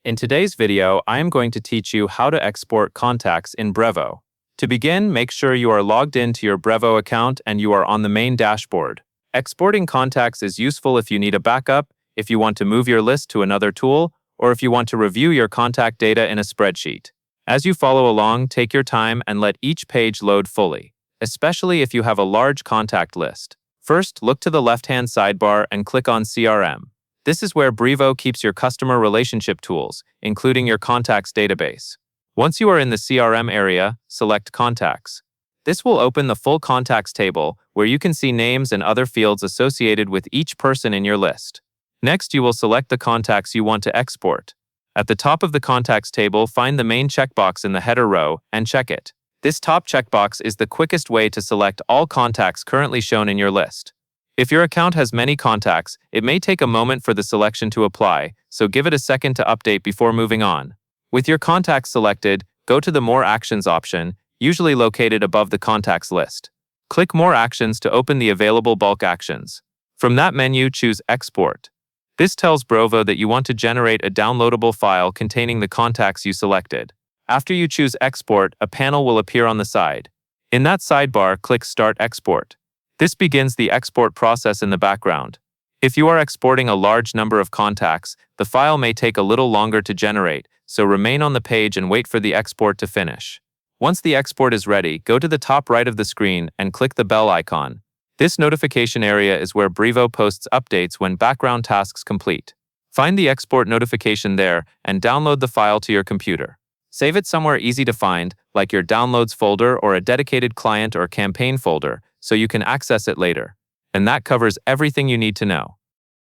In today's video, I am going to teach you how to export contacts in Brevo. To begin, make sure you are logged into your Brevo account and you are on the main dashboard. Exporting contacts is useful if you need a backup, if you want to move your list to another tool, or if you want to review your contact data in a spreadsheet. As you follow along, take your time and let each page load fully, especially if you have a large contact list. First, look to the left-hand sidebar and click on CRM. This is where Brevo keeps your customer relationship tools, including your contacts database. Once you are in the CRM area, select Contacts. This will open the full contacts table, where you can see names and other fields associated with each person in your list. Next, you will select the contacts you want to export. At the top of the contacts table, find the main checkbox in the header row and check it. This top checkbox is the quickest way to select all contacts currently shown in your list. If your account has many contacts, it may take a moment for the selection to apply, so give it a second to update before moving on. With your contacts selected, go to the More Actions option, usually located above the contacts list. Click More Actions to open the available bulk actions. From that menu, choose Export. This tells Brevo that you want to generate a downloadable file containing the contacts you selected. After you choose Export, a panel will appear on the side. In that sidebar, click Start Export. This begins the export process in the background. If you are exporting a large number of contacts, the file may take a little longer to generate, so remain on the page and wait for the export to finish. Once the export is ready, go to the top right of the screen and click the bell icon. This notification area is where Brevo posts updates when background tasks complete. Find the export notification there and download the file to your computer. Save it somewhere easy to find, like your Downloads folder or a dedicated client or campaign folder, so you can access it later. And that covers everything you need to know.